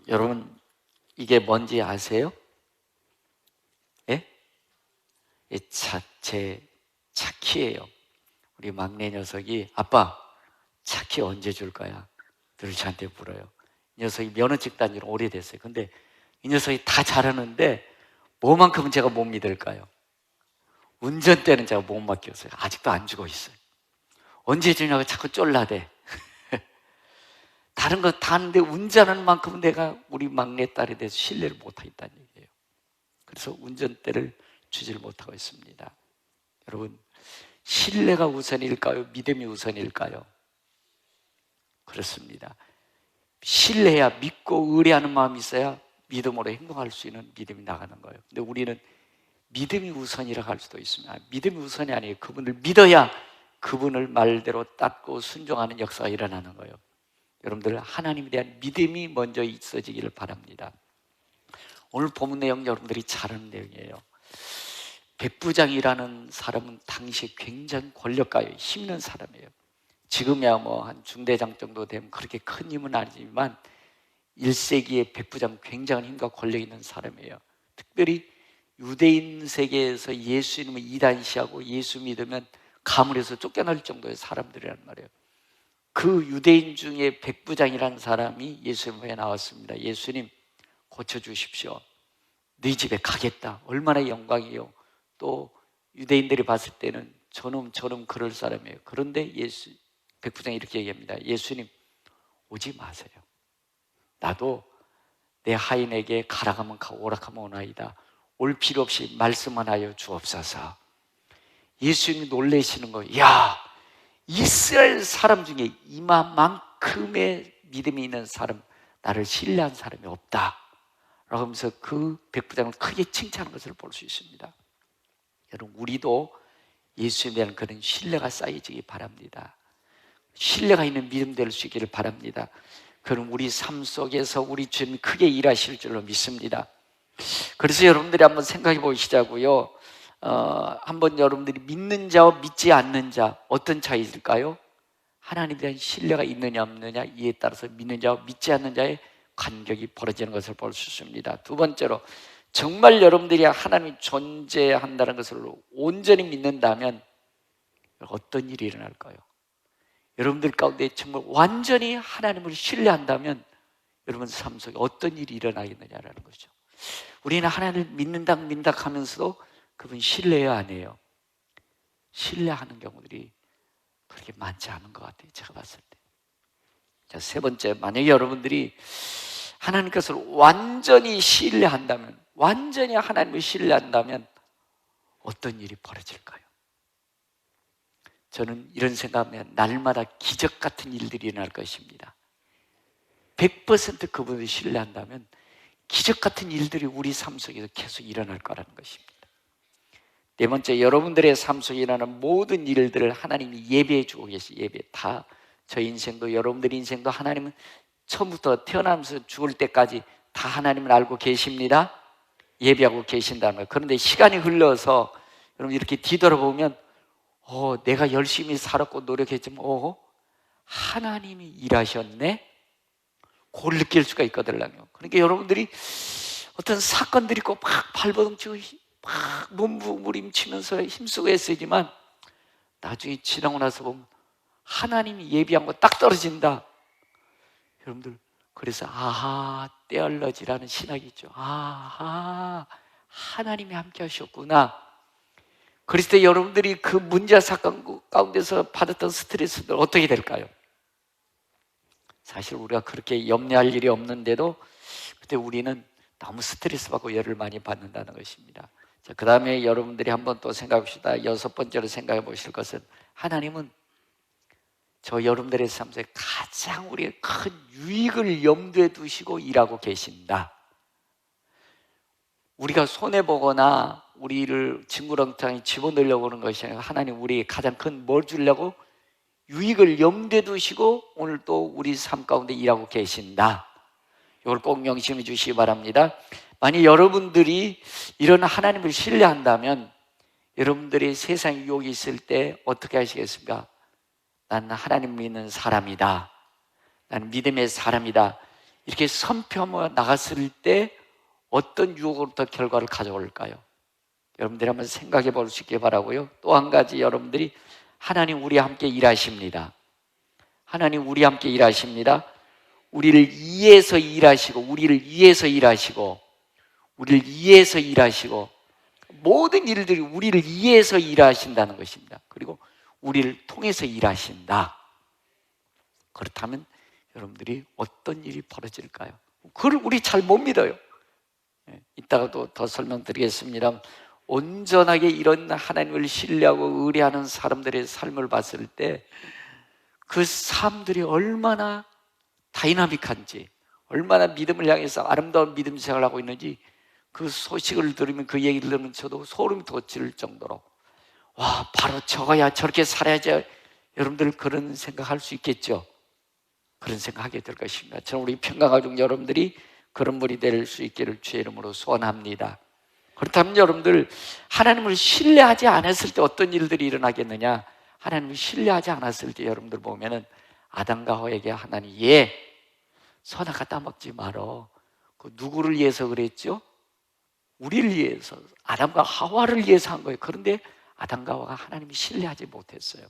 여러분, 이게 뭔지 아세요? 예? 제 차키예요. 우리 막내 녀석이 아빠, 차키 언제 줄 거야? 늘 저한테 물어요. 이 녀석이 면허증 딴 지는 오래됐어요. 근데 이 녀석이 다 잘하는데 뭐만큼은 제가 못 믿을까요? 운전대는 제가 못 맡겼어요. 아직도 안 주고 있어요. 언제 주냐고 자꾸 쫄라대. 다른 거 다 하는데 운전하는 만큼은 내가 우리 막내딸에 대해서 신뢰를 못하겠다는 얘기예요. 그래서 운전대를 주지를 못하고 있습니다. 여러분, 신뢰가 우선일까요? 믿음이 우선일까요? 그렇습니다. 신뢰해야, 믿고 의뢰하는 마음이 있어야 믿음으로 행동할 수 있는 믿음이 나가는 거예요. 근데 우리는 믿음이 우선이라고 할 수도 있습니다. 믿음이 우선이 아니에요. 그분을 믿어야 그분을 말대로 따르고 순종하는 역사가 일어나는 거예요. 여러분들, 하나님에 대한 믿음이 먼저 있어지기를 바랍니다. 오늘 본문 내용 여러분들이 잘 아는 내용이에요. 백부장이라는 사람은 당시 굉장히 권력가요. 힘 있는 사람이에요. 지금이야 뭐 한 중대장 정도 되면 그렇게 큰 힘은 아니지만 1세기의 백부장, 굉장한 힘과 권력이 있는 사람이에요. 특별히 유대인 세계에서 예수님을 이단시하고 예수 믿으면 가문에서 쫓겨날 정도의 사람들이란 말이에요. 그 유대인 중에 백부장이라는 사람이 예수님에 나왔습니다. 예수님, 고쳐주십시오. 네 집에 가겠다. 얼마나 영광이요. 또 유대인들이 봤을 때는 저놈 그럴 사람이에요. 그런데 백부장이 이렇게 얘기합니다. 예수님, 오지 마세요. 나도 내 하인에게 가라가면 가고 오락하면 오나이다. 올 필요 없이 말씀만 하여 주옵소서. 예수님이 놀라시는 거예요. 야, 이스라엘 사람 중에 이만큼의 믿음이 있는 사람, 나를 신뢰한 사람이 없다 라고 하면서 그 백부장을 크게 칭찬한 것을 볼 수 있습니다. 여러분, 우리도 예수님에 대한 그런 신뢰가 쌓여지기 바랍니다. 신뢰가 있는 믿음 될 수 있기를 바랍니다. 그럼 우리 삶 속에서 우리 주님 크게 일하실 줄로 믿습니다. 그래서 여러분들이 한번 생각해 보시자고요. 한번 여러분들이 믿는 자와 믿지 않는 자, 어떤 차이일까요? 하나님에 대한 신뢰가 있느냐 없느냐, 이에 따라서 믿는 자와 믿지 않는 자의 간격이 벌어지는 것을 볼 수 있습니다. 두 번째로, 정말 여러분들이 하나님이 존재한다는 것을 온전히 믿는다면 어떤 일이 일어날까요? 여러분들 가운데 정말 완전히 하나님을 신뢰한다면 여러분 삶 속에 어떤 일이 일어나겠느냐라는 거죠. 우리는 하나님을 믿는다 하면서도 그분 신뢰해야 안 해요. 신뢰하는 경우들이 그렇게 많지 않은 것 같아요. 제가 봤을 때. 자, 세 번째, 만약에 여러분들이 하나님 것을 완전히 신뢰한다면, 완전히 하나님을 신뢰한다면 어떤 일이 벌어질까요? 저는 이런 생각하면 날마다 기적 같은 일들이 일어날 것입니다. 100% 그분을 신뢰한다면 기적 같은 일들이 우리 삶 속에서 계속 일어날 거라는 것입니다. 네 번째, 여러분들의 삶 속에 일어나는 모든 일들을 하나님이 예배해 주고 계시. 예배 다, 저희 인생도 여러분들 인생도 하나님은 처음부터 태어나면서 죽을 때까지 다 하나님을 알고 계십니다. 예배하고 계신다는 거예요. 그런데 시간이 흘러서 여러분 이렇게 뒤돌아보면 내가 열심히 살았고 노력했지만 하나님이 일하셨네? 그걸 느낄 수가 있거든요. 그러니까 여러분들이 어떤 사건들이 있고 막 발버둥 치고 막 몸부림치면서 힘쓰고 애쓰지만 나중에 지나고 나서 보면 하나님이 예비한 거 딱 떨어진다. 여러분들, 그래서 아하, 떼얼러지라는 신학이 있죠. 아하, 하나님이 함께 하셨구나. 그랬을 때 여러분들이 그 문제 사건 가운데서 받았던 스트레스들 어떻게 될까요? 사실 우리가 그렇게 염려할 일이 없는데도 그때 우리는 너무 스트레스 받고 열을 많이 받는다는 것입니다. 자, 그 다음에 여러분들이 한번 또 생각해 봅시다. 여섯 번째로 생각해 보실 것은, 하나님은 저 여러분들의 삶 속에 가장 우리의 큰 유익을 염두에 두시고 일하고 계신다. 우리가 손해보거나 우리를 징그렁탕에 집어넣으려고 하는 것이 아니라 하나님 우리에게 가장 큰 뭘 주려고? 유익을 염두에 두시고 오늘 또 우리 삶 가운데 일하고 계신다. 이걸 꼭 명심해 주시기 바랍니다. 만약 여러분들이 이런 하나님을 신뢰한다면 여러분들이 세상 유혹이 있을 때 어떻게 하시겠습니까? 나는 하나님 믿는 사람이다. 나는 믿음의 사람이다. 이렇게 선포하며 나갔을 때 어떤 유혹으로부터 결과를 가져올까요? 여러분들이 한번 생각해 볼 수 있게 바라고요. 또 한 가지, 여러분들이 하나님 우리와 함께 일하십니다. 하나님 우리와 함께 일하십니다. 우리를 위해서 일하시고, 우리를 위해서 일하시고, 우리를 위해서 일하시고, 모든 일들이 우리를 위해서 일하신다는 것입니다. 그리고 우리를 통해서 일하신다. 그렇다면 여러분들이 어떤 일이 벌어질까요? 그걸 우리 잘 못 믿어요. 이따가도 더 설명드리겠습니다. 온전하게 이런 하나님을 신뢰하고 의뢰하는 사람들의 삶을 봤을 때 그 삶들이 얼마나 다이나믹한지, 얼마나 믿음을 향해서 아름다운 믿음 생활을 하고 있는지, 그 소식을 들으면, 그 얘기를 들으면 저도 소름이 돋을 정도로, 와, 바로 저거야, 저렇게 살아야지. 여러분들 그런 생각할 수 있겠죠? 그런 생각하게 될 것입니다. 저는 우리 평강가족 여러분들이 그런 분이 될 수 있기를 주의 이름으로 소원합니다. 그렇다면 여러분들, 하나님을 신뢰하지 않았을 때 어떤 일들이 일어나겠느냐? 하나님을 신뢰하지 않았을 때 여러분들 보면은 아담과 하와에게 하나님, 선악과 따먹지 말어. 그 누구를 위해서 그랬죠? 우리를 위해서, 아담과 하와를 위해서 한 거예요. 그런데 아담과 하와가 하나님을 신뢰하지 못했어요.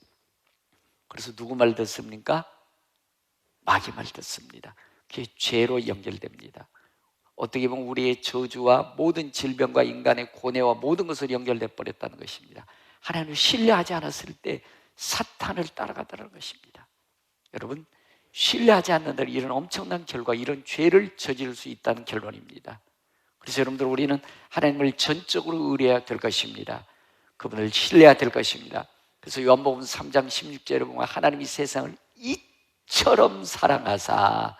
그래서 누구 말 듣습니까? 마귀 말 듣습니다. 그게 죄로 연결됩니다. 어떻게 보면 우리의 저주와 모든 질병과 인간의 고뇌와 모든 것을 연결돼 버렸다는 것입니다. 하나님을 신뢰하지 않았을 때 사탄을 따라가더라는 것입니다. 여러분, 신뢰하지 않는 날 이런 엄청난 결과, 이런 죄를 저지를 수 있다는 결론입니다. 그래서 여러분들, 우리는 하나님을 전적으로 의뢰해야 될 것입니다. 그분을 신뢰해야 될 것입니다. 그래서 요한복음 3장 16절에 보면 하나님이 세상을 이처럼 사랑하사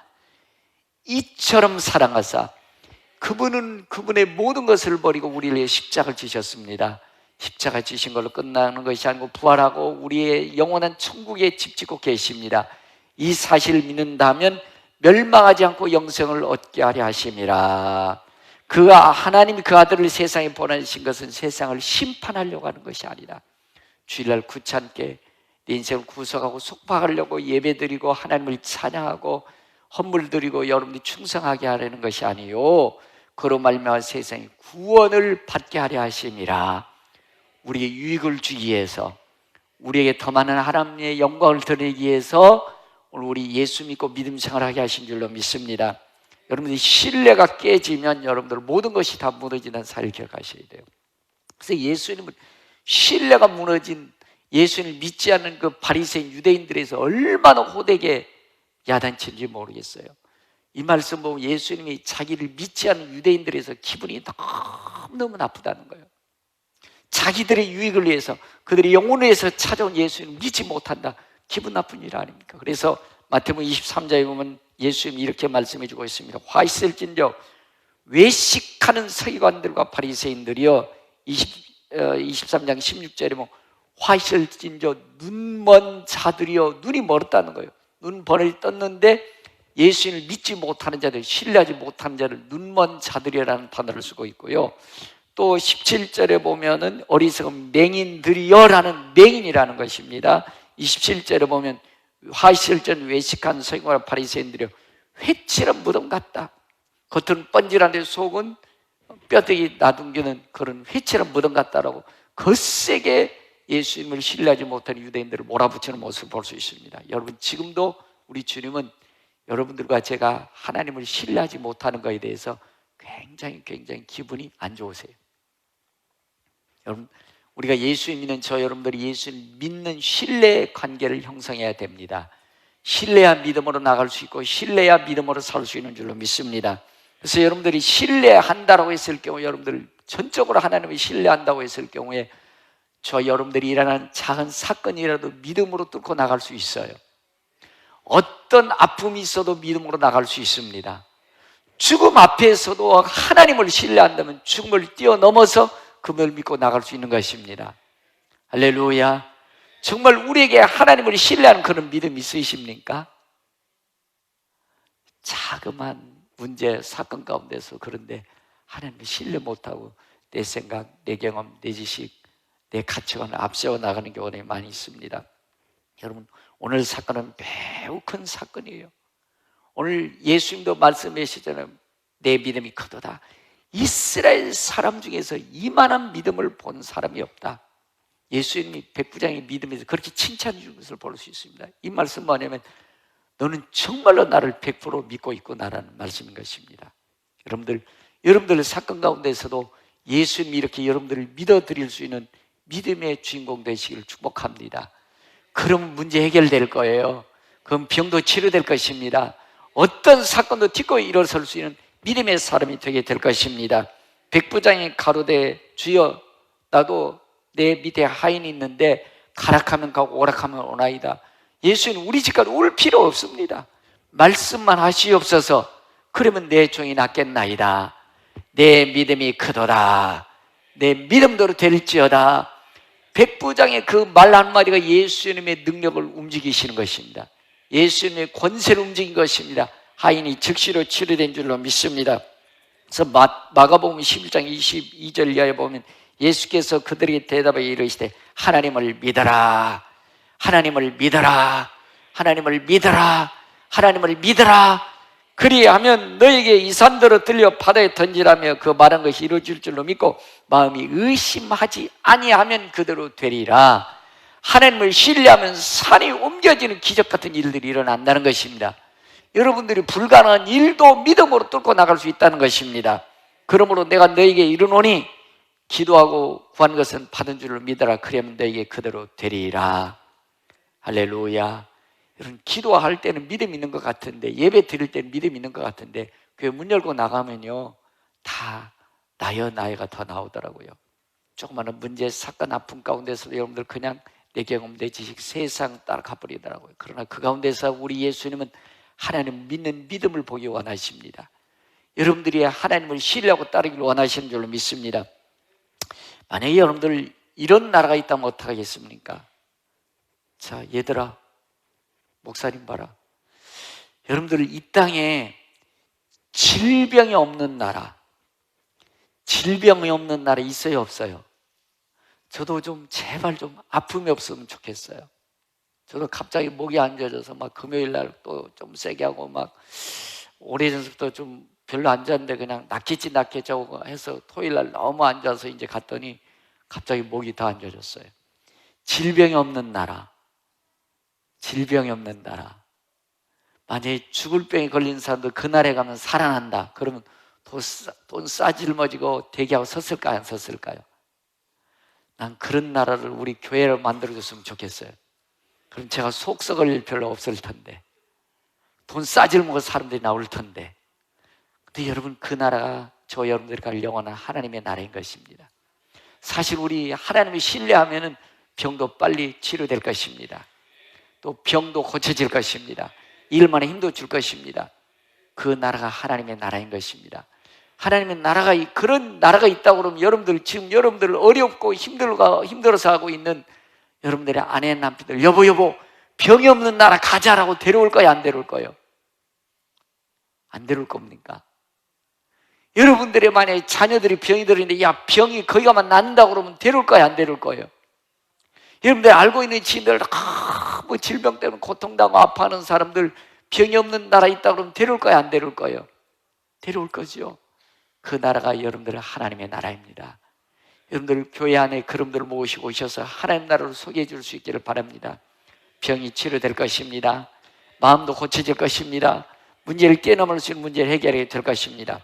그분은 그분의 모든 것을 버리고 우리를 위해 십자가를 지셨습니다. 십자가 지신 걸로 끝나는 것이 아니고 부활하고 우리의 영원한 천국에 집 짓고 계십니다. 이 사실을 믿는다면 멸망하지 않고 영생을 얻게 하려 하심이라. 하나님이 그 아들을 세상에 보내신 것은 세상을 심판하려고 하는 것이 아니라 주일날 귀찮게 내 인생을 구속하고 속박하려고 예배드리고 하나님을 찬양하고 헌물 드리고 여러분들이 충성하게 하려는 것이 아니요, 그로 말미암아 세상에 구원을 받게 하려 하심이라. 우리의 유익을 주기 위해서, 우리에게 더 많은 하나님의 영광을 드리기 위해서 오늘 우리 예수 믿고 믿음 생활하게 하신 줄로 믿습니다. 여러분들이 신뢰가 깨지면 여러분들 모든 것이 다 무너지는 사실을 기억하셔야 돼요. 그래서 예수님은 신뢰가 무너진, 예수님을 믿지 않는 그 바리새인 유대인들에서 얼마나 호되게 야단친지 모르겠어요. 이 말씀 보면 예수님이 자기를 믿지 않는 유대인들에서 기분이 너무 나쁘다는 거예요. 자기들의 유익을 위해서, 그들의 영혼을 위해서 찾아온 예수님을 믿지 못한다. 기분 나쁜 일 아닙니까? 그래서 마태복음 23장에 보면 예수님이 이렇게 말씀해 주고 있습니다. 화 있을진저 외식하는 서기관들과 바리새인들이여, 23장 16절에 보면 화 있을진저 눈먼 자들이여, 눈이 멀었다는 거예요. 눈 번을 떴는데 예수님을 믿지 못하는 자들, 신뢰하지 못하는 자를 눈먼 자들이라는 단어를 쓰고 있고요. 또 17절에 보면은 어리석은 맹인들이여라는 맹인이라는 것입니다. 27절에 보면 화실전 외식한 서기관과 바리새인들이여 회칠한 무덤 같다. 겉은 뻔질한데 속은 뼈대기 나둥기는 그런 회칠한 무덤 같다라고 거세게 예수님을 신뢰하지 못하는 유대인들을 몰아붙이는 모습을 볼 수 있습니다. 여러분, 지금도 우리 주님은 여러분들과 제가 하나님을 신뢰하지 못하는 것에 대해서 굉장히 기분이 안 좋으세요. 여러분, 우리가 예수 믿는 여러분들이 예수를 믿는 신뢰의 관계를 형성해야 됩니다. 신뢰야 믿음으로 나갈 수 있고 신뢰야 믿음으로 살 수 있는 줄로 믿습니다. 그래서 여러분들이 신뢰한다고 했을 경우, 여러분들 전적으로 하나님을 신뢰한다고 했을 경우에 여러분들이 일어나는 작은 사건이라도 믿음으로 뚫고 나갈 수 있어요. 어떤 아픔이 있어도 믿음으로 나갈 수 있습니다. 죽음 앞에서도 하나님을 신뢰한다면 죽음을 뛰어넘어서 그분을 믿고 나갈 수 있는 것입니다. 할렐루야. 정말 우리에게 하나님을 신뢰하는 그런 믿음이 있으십니까? 자그마한 문제, 사건 가운데서 그런데 하나님을 신뢰 못하고 내 생각, 내 경험, 내 지식, 내 가치관을 앞세워 나가는 경우가 많이 있습니다. 여러분, 오늘 사건은 매우 큰 사건이에요. 오늘 예수님도 말씀하시잖아요. 내 믿음이 크도다. 이스라엘 사람 중에서 이만한 믿음을 본 사람이 없다. 예수님이 백부장의 믿음에서 그렇게 칭찬해 준 것을 볼 수 있습니다. 이 말씀 뭐냐면 너는 정말로 나를 100% 믿고 있구나라는 말씀인 것입니다. 여러분들 사건 가운데서도 예수님이 이렇게 여러분들을 믿어드릴 수 있는 믿음의 주인공 되시기를 축복합니다. 그럼 문제 해결될 거예요. 그럼 병도 치료될 것입니다. 어떤 사건도 딛고 일어설 수 있는 믿음의 사람이 되게 될 것입니다. 백부장이 가로되 주여 나도 내 밑에 하인이 있는데 가락하면 가고 오락하면 오나이다. 예수는 우리 집까지 올 필요 없습니다. 말씀만 하시옵소서. 그러면 내 종이 낫겠나이다. 내 믿음이 크도다. 내 믿음대로 될지어다. 백부장의 그 말 한마디가 예수님의 능력을 움직이시는 것입니다. 예수님의 권세를 움직인 것입니다. 하인이 즉시로 치료된 줄로 믿습니다. 그래서 마가복음 11장 22절 이하에 보면 예수께서 그들에게 대답하여 이르시되 하나님을 믿어라. 하나님을 믿어라. 하나님을 믿어라. 하나님을 믿어라. 그리하면 너에게 이 산들을 들려 바다에 던지라며 그 말한 것이 이루어질 줄로 믿고 마음이 의심하지 아니하면 그대로 되리라. 하나님을 신뢰하면 산이 옮겨지는 기적 같은 일들이 일어난다는 것입니다. 여러분들이 불가능한 일도 믿음으로 뚫고 나갈 수 있다는 것입니다. 그러므로 내가 너에게 이르노니 기도하고 구한 것은 받은 줄로 믿어라. 그러면 너에게 그대로 되리라. 할렐루야. 여러분, 기도할 때는 믿음 있는 것 같은데, 예배 드릴 때는 믿음 있는 것 같은데, 교회 문 열고 나가면요 다 나여가 더 나오더라고요. 조그마한 문제, 사건, 아픔 가운데서도 여러분들 그냥 내 경험, 내 지식, 세상 따라가 버리더라고요. 그러나 그 가운데서 우리 예수님은 하나님 믿는 믿음을 보기 원하십니다. 여러분들이 하나님을 신뢰하고 따르기를 원하시는 줄로 믿습니다. 만약에 여러분들 이런 나라가 있다면 어떡하겠습니까? 자, 얘들아, 목사님 봐라. 여러분들 이 땅에 질병이 없는 나라, 질병이 없는 나라 있어요, 없어요? 저도 좀 제발 좀 아픔이 없으면 좋겠어요. 저도 갑자기 목이 안 좋아져서 막 금요일 날 또 좀 세게 하고 막 오래전부터 좀 별로 안 좋았는데 그냥 낫겠지 해서 토요일 날 너무 안 좋아서 이제 갔더니 갑자기 목이 더 안 좋아졌어요. 질병이 없는 나라, 질병이 없는 나라. 만약에 죽을 병에 걸린 사람도 그 나라에 가면 살아난다. 그러면 돈 싸질머지고 대기하고 섰을까요? 안 섰을까요? 난 그런 나라를 우리 교회를 만들어줬으면 좋겠어요. 그럼 제가 속 썩을 일 별로 없을 텐데, 돈 싸질먹을 사람들이 나올 텐데. 근데 여러분, 그 나라가 저 여러분들이 갈 영원한 하나님의 나라인 것입니다. 사실 우리 하나님을 신뢰하면 병도 빨리 치료될 것입니다. 또 병도 고쳐질 것입니다. 일만의 힘도 줄 것입니다. 그 나라가 하나님의 나라인 것입니다. 하나님의 나라가, 그런 나라가 있다고 그러면 여러분들, 지금 여러분들 어렵고 힘들어서 하고 있는 여러분들의 아내, 남편들, 여보, 병이 없는 나라 가자라고 데려올 거예요? 안 데려올 거예요? 안 데려올 겁니까? 여러분들의 만약에 자녀들이 병이 들었는데, 야, 병이 거기 가면 낫는다고 그러면 데려올 거예요? 안 데려올 거예요? 여러분들 알고 있는 지인들, 뭐 질병 때문에 고통당하고 아파하는 사람들, 병이 없는 나라 있다고 그러면 데려올 거예요? 안 데려올 거예요? 데려올 거죠. 그 나라가 여러분들의 하나님의 나라입니다. 여러분들 교회 안에 그분들을 모시고 오셔서 하나님 나라를 소개해 줄 수 있기를 바랍니다. 병이 치료될 것입니다. 마음도 고쳐질 것입니다. 문제를 깨넘을 수 있는 문제를 해결하게 될 것입니다.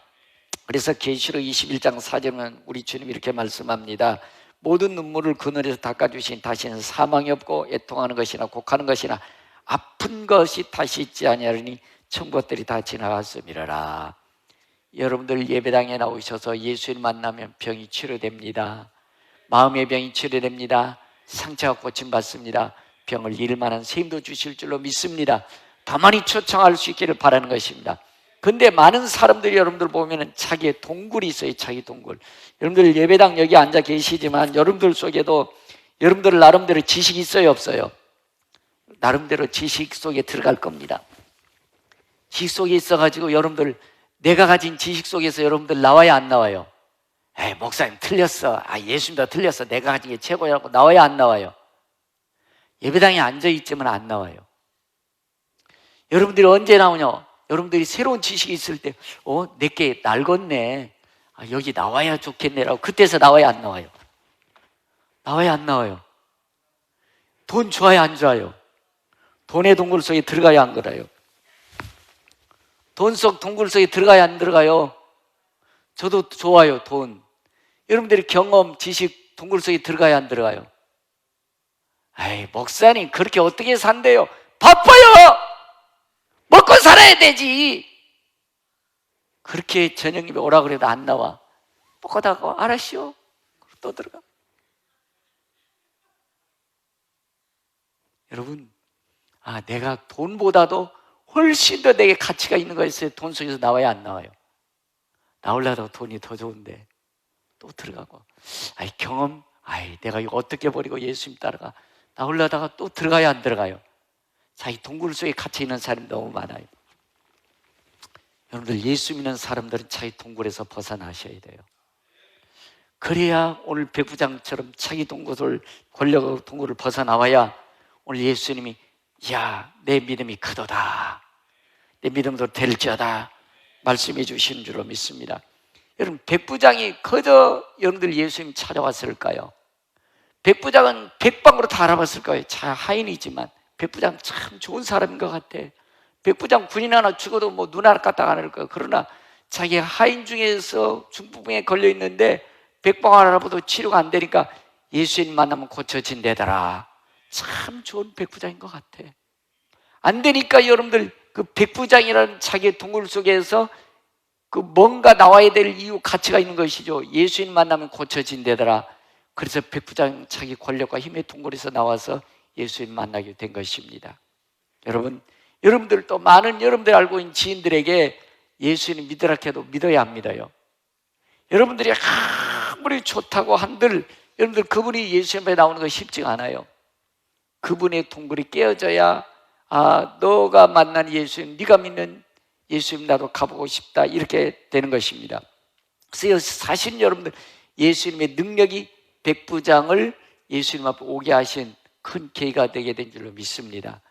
그래서 계시록 21장 4절은 우리 주님이 이렇게 말씀합니다. 모든 눈물을 그늘에서 닦아주신 다시는 사망이 없고 애통하는 것이나 곡하는 것이나 아픈 것이 다시 있지 아니하리니 천국들이 다 지나갔음이라. 여러분들 예배당에 나오셔서 예수를 만나면 병이 치료됩니다. 마음의 병이 치료됩니다. 상처가 고침받습니다. 병을 잃을 만한 셈도 주실 줄로 믿습니다. 다만이 초청할 수 있기를 바라는 것입니다. 근데 많은 사람들이 여러분들 보면은 자기의 동굴이 있어요. 자기 동굴. 여러분들 예배당 여기 앉아 계시지만 여러분들 속에도 여러분들 나름대로 지식이 있어요, 없어요? 나름대로 지식 속에 들어갈 겁니다. 지식 속에 있어가지고 여러분들 내가 가진 지식 속에서 여러분들 나와야 안 나와요? 에이, 목사님 틀렸어. 예수님도 틀렸어. 내가 가진 게 최고라고 나와야 안 나와요? 예배당에 앉아있지만 안 나와요. 여러분들이 언제 나오냐? 여러분들이 새로운 지식이 있을 때 내게 낡았네, 여기 나와야 좋겠네라고, 그때서 나와야 안 나와요? 나와야 안 나와요? 돈 좋아요, 안 좋아요? 돈의 동굴 속에 들어가야 안 들어가요? 돈 속 동굴 속에 들어가야 안 들어가요? 저도 좋아요, 돈. 여러분들이 경험, 지식 동굴 속에 들어가야 안 들어가요? 아이, 목사님 그렇게 어떻게 산대요? 바빠요! 먹고 살아야 되지. 그렇게 저녁님이 오라 그래도 안 나와. 먹고 다가 알았시오? 또 들어가. 여러분, 내가 돈보다도 훨씬 더 내게 가치가 있는 거 있어요. 돈 속에서 나와야 안 나와요? 나오려다가 돈이 더 좋은데 또 들어가고, 경험, 내가 이거 어떻게 버리고 예수님 따라가, 나오려다가 또 들어가야 안 들어가요? 자기 동굴 속에 갇혀 있는 사람이 너무 많아요. 여러분들, 예수 믿는 사람들은 자기 동굴에서 벗어나셔야 돼요. 그래야 오늘 백부장처럼 자기 동굴을, 권력 동굴을 벗어나와야 오늘 예수님이 내 믿음이 크도다, 내 믿음도 될지어다 말씀해 주시는 줄로 믿습니다. 여러분, 백부장이 그저 여러분들 예수님 찾아왔을까요? 백부장은 백방으로 다 알아봤을까요? 하인이지만 백부장 참 좋은 사람인 것 같아. 백부장 군인 하나 죽어도 눈 하나 까딱 안 할 거야. 그러나 자기 하인 중에서 중풍병에 걸려 있는데 백방 알아봐도 치료가 안 되니까 예수님 만나면 고쳐진대더라. 참 좋은 백부장인 것 같아. 안 되니까 여러분들, 그 백부장이라는 자기의 동굴 속에서 그 뭔가 나와야 될 이유, 가치가 있는 것이죠. 예수님 만나면 고쳐진대더라. 그래서 백부장 자기 권력과 힘의 동굴에서 나와서 예수님 만나게 된 것입니다. 여러분들도 많은 여러분들이 알고 있는 지인들에게 예수님 믿으라 해도 믿어야 합니다요. 여러분들이 아무리 좋다고 한들 여러분들 그분이 예수님 앞에 나오는 거 쉽지가 않아요. 그분의 동굴이 깨어져야 너가 만난 예수님, 네가 믿는 예수님 나도 가보고 싶다, 이렇게 되는 것입니다. 그래서 사실 여러분들, 예수님의 능력이 백부장을 예수님 앞에 오게 하신 큰 계기가 되게 된 줄로 믿습니다.